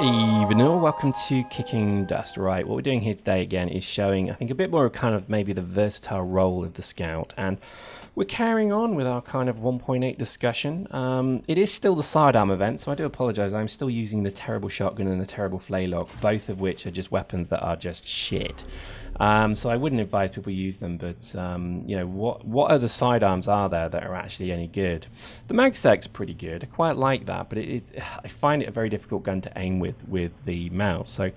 Evening all, welcome to Kicking Dust. Right, what we're doing here today again is showing, I think, a bit more of kind of maybe the versatile role of the scout, and we're carrying on with our kind of 1.8 discussion. It is still the sidearm event, so I do apologise. I'm still using the terrible shotgun and the terrible flaylock, both of which are just weapons that are just shit. So I wouldn't advise people use them, but you know, what other sidearms are there that are actually any good? The MagSec's pretty good. I quite like that, but I find it a very difficult gun to aim with the mouse. So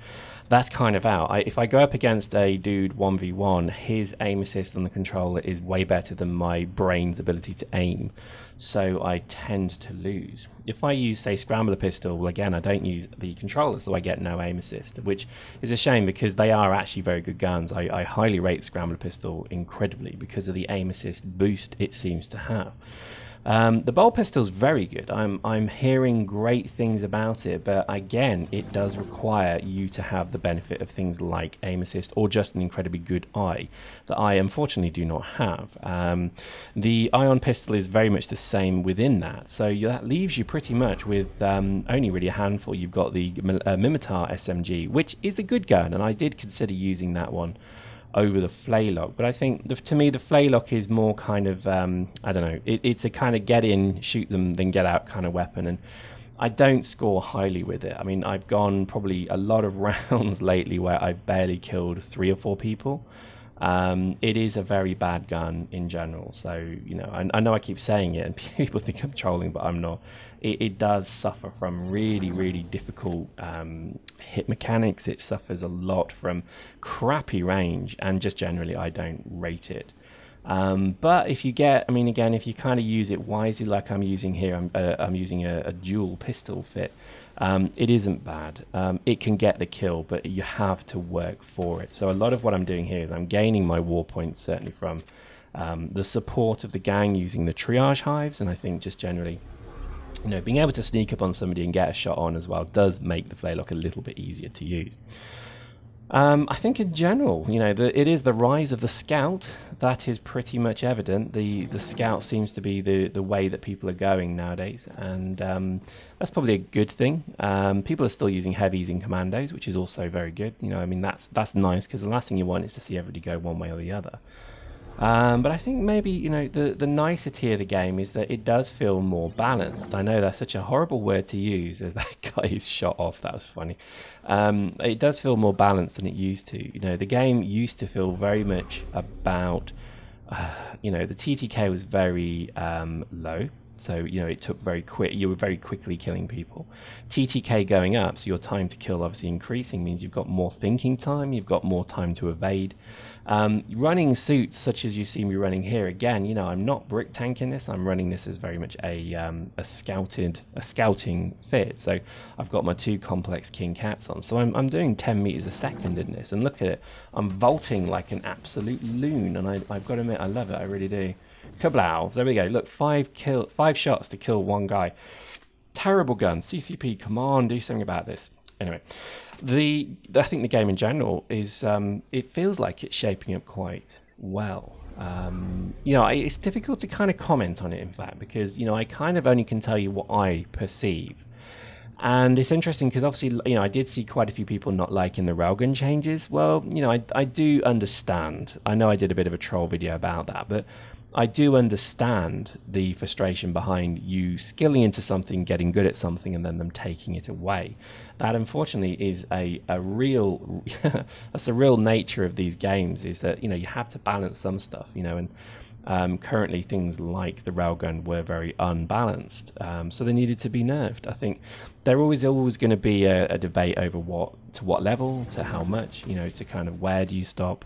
that's kind of out. If I go up against a dude 1v1, his aim assist on the controller is way better than my brain's ability to aim. So I tend to lose. If I use, say, Scrambler pistol, well, again, I don't use the controller, so I get no aim assist, which is a shame because they are actually very good guns. I highly rate Scrambler pistol incredibly because of the aim assist boost it seems to have. The bolt pistol is very good. I'm hearing great things about it, but again, it does require you to have the benefit of things like aim assist or just an incredibly good eye that I unfortunately do not have. The ion pistol is very much the same within that, so that leaves you pretty much with only really a handful. You've got the Mimitar SMG, which is a good gun, and I did consider using that one over the Flaylock, but I think to me the Flaylock is more kind of I don't know, it's a kind of get in, shoot them, then get out kind of weapon, and I don't score highly with it. I mean, I've gone probably a lot of rounds lately where I've barely killed 3 or 4 people. It is a very bad gun in general, so you know, I know I keep saying it and people think I'm trolling, but I'm not. It does suffer from really difficult hit mechanics. It suffers a lot from crappy range, and just generally I don't rate it. But if you get, I mean, again, if you kind of use it wisely like I'm using here, I'm using a dual pistol fit, it isn't bad. It can get the kill, but you have to work for it. So a lot of what I'm doing here is I'm gaining my war points certainly from the support of the gang using the triage hives, and I think just generally, you know, being able to sneak up on somebody and get a shot on as well does make the Flaylock a little bit easier to use. I think in general, you know, it is the rise of the scout that is pretty much evident. The scout seems to be the way that people are going nowadays, and that's probably a good thing. People are still using heavies in commandos, which is also very good. You know, I mean, that's nice because the last thing you want is to see everybody go one way or the other. But I think maybe, you know, the nicety of the game is that it does feel more balanced. I know that's such a horrible word to use, as that guy is shot off. That was funny. It does feel more balanced than it used to. You know, the game used to feel very much about, you know, the TTK was very low. So, you know, it took very quick. You were very quickly killing people. TTK going up, so your time to kill obviously increasing means you've got more thinking time. You've got more time to evade. Running suits such as you see me running here, again, you know, I'm not brick tanking this. I'm running this as very much a scouting fit. So I've got my 2 complex King Cats on. So I'm doing 10 meters a second in this, and look at it. I'm vaulting like an absolute loon, and I've got to admit, I love it. I really do. Kablow. There we go. Look, 5 shots to kill 1 guy. Terrible gun. CCP, come on, do something about this. Anyway, I think the game in general is, it feels like it's shaping up quite well. You know, it's difficult to kind of comment on it, in fact, because, you know, I kind of only can tell you what I perceive. And it's interesting because obviously, you know, I did see quite a few people not liking the railgun changes. Well, you know, I do understand. I know I did a bit of a troll video about that, but I do understand the frustration behind you skilling into something, getting good at something, and then them taking it away. That, unfortunately, is a real that's the real nature of these games, is that, you know, you have to balance some stuff, you know, and currently things like the railgun were very unbalanced, so they needed to be nerfed. I think there always going to be a debate over to what level, to how much, you know, to kind of where do you stop.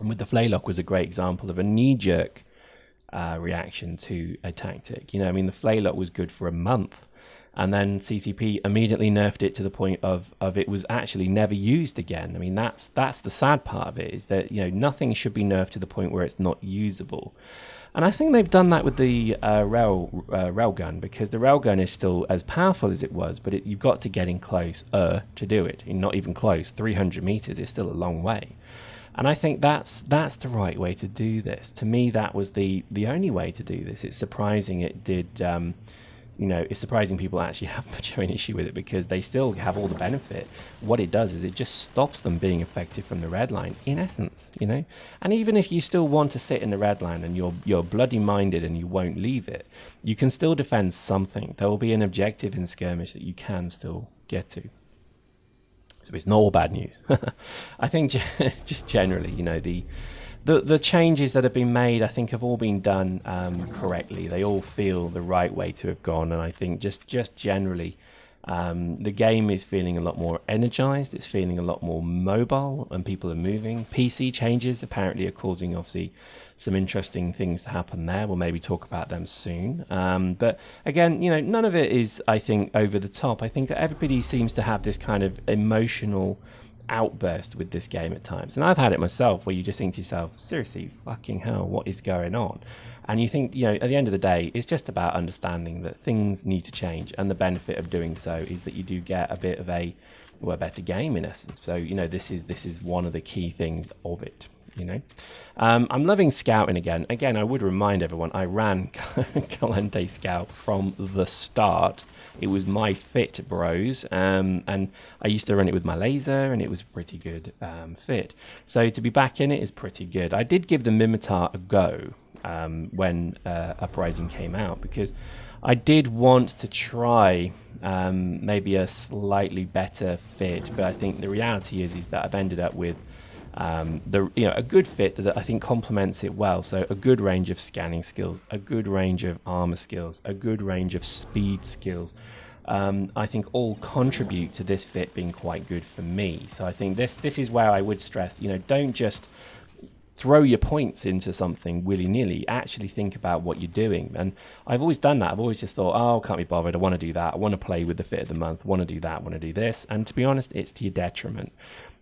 And with the Flaylock was a great example of a knee-jerk reaction to a tactic. You know, I mean, the Flaylock was good for a month, and then CCP immediately nerfed it to the point of it was actually never used again. I mean, that's the sad part of it, is that, you know, nothing should be nerfed to the point where it's not usable. And I think they've done that with the railgun, because the railgun is still as powerful as it was, but you've got to get in close to do it. Not even close. 300 meters is still a long way. And I think that's the right way to do this. To me, that was the only way to do this. It's surprising it did, you you know, it's surprising people actually have much of an issue with it, because they still have all the benefit. What it does is it just stops them being effective from the red line, in essence, you know. And even if you still want to sit in the red line and you're bloody minded and you won't leave it, you can still defend something. There will be an objective in skirmish that you can still get to. So it's not all bad news. I think just generally, you know, the changes that have been made, I think, have all been done correctly. They all feel the right way to have gone, and I think just generally, the game is feeling a lot more energized. It's feeling a lot more mobile, and people are moving. PC changes apparently are causing, obviously, some interesting things to happen there. We'll maybe talk about them soon. But again, you know, none of it is, I think, over the top. I think everybody seems to have this kind of emotional outburst with this game at times, and I've had it myself, where you just think to yourself, seriously, fucking hell, what is going on? And you think, you know, at the end of the day, it's just about understanding that things need to change, and the benefit of doing so is that you do get a bit of a better game, in essence. So, you know, this is one of the key things of it, you know. I'm loving scouting again. I would remind everyone, I ran Calente Scout from the start. It was my fit, bros, and I used to run it with my laser, and it was pretty good fit. So to be back in it is pretty good. I did give the Mimitar a go when Uprising came out, because I did want to try maybe a slightly better fit, but I think the reality is that I've ended up with a good fit that I think complements it well. So a good range of scanning skills, a good range of armor skills, a good range of speed skills. I think all contribute to this fit being quite good for me. So I think this is where I would stress, you know, don't just throw your points into something willy-nilly. Actually think about what you're doing. And I've always done that. I've always just thought, oh, can't be bothered, I want to do that, I want to play with the fit of the month, I want to do that, I want to do this. And to be honest, it's to your detriment.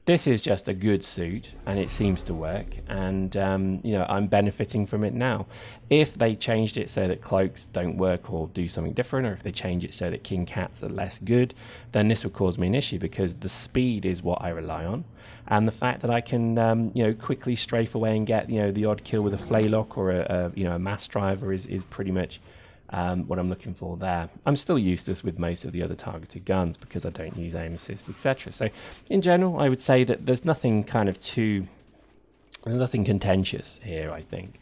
This is just a good suit, and it seems to work, and you know, I'm benefiting from it now. If they changed it so that cloaks don't work or do something different, or if they change it so that king cats are less good, then this would cause me an issue, because the speed is what I rely on, and the fact that I can you know, quickly strafe away and get, you know, the odd kill with a Flaylock or a mass driver is pretty much what I'm looking for there. I'm still useless with most of the other targeted guns because I don't use aim assist, etc. So in general, I would say that there's nothing nothing contentious here, I think.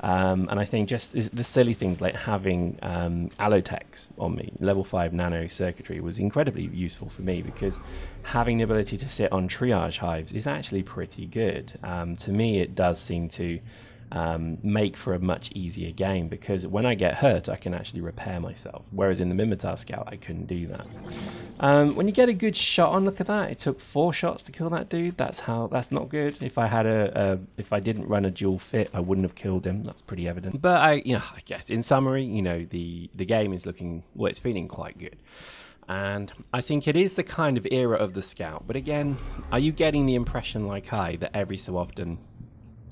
And I think just the silly things like having allotechs on me, level 5 nano circuitry, was incredibly useful for me, because having the ability to sit on triage hives is actually pretty good. To me, it does seem to make for a much easier game, because when I get hurt I can actually repair myself, whereas in the Mimitar Scout I couldn't do that. When you get a good shot on, look at that, it took 4 shots to kill that dude. That's not good. If I had if I didn't run a dual fit, I wouldn't have killed him. That's pretty evident. But I guess in summary, you know, the game is looking, well, it's feeling quite good. And I think it is the kind of era of the Scout. But again, are you getting the impression, like I, that every so often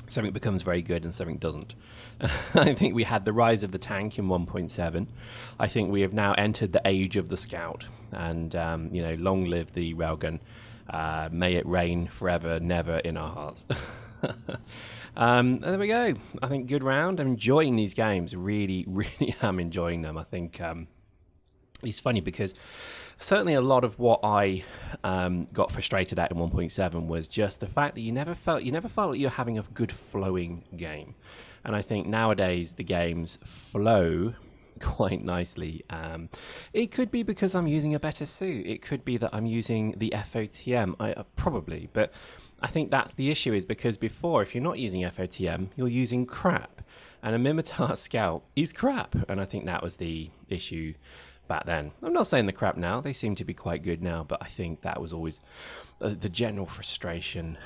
something becomes very good and something doesn't? I think we had the rise of the tank in 1.7. I think we have now entered the age of the Scout, and you know, long live the railgun. May it reign forever, never in our hearts. There we go. I think good round. I'm enjoying these games. Really, really am enjoying them. I think it's funny because certainly a lot of what I got frustrated at in 1.7 was just the fact that you never felt like you're having a good flowing game. And I think nowadays the games flow quite nicely. It could be because I'm using a better suit. It could be that I'm using the FOTM, probably. But I think that's the issue, is because before, if you're not using FOTM, you're using crap. And a Mimitar Scout is crap. And I think that was the issue back then. I'm not saying the crap now. They seem to be quite good now. But I think that was always the general frustration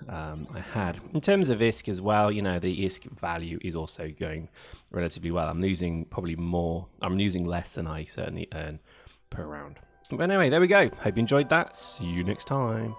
I had. In terms of ISK as well, you know, the ISK value is also going relatively well. I'm losing probably more. I'm losing less than I certainly earn per round. But anyway, there we go. Hope you enjoyed that. See you next time.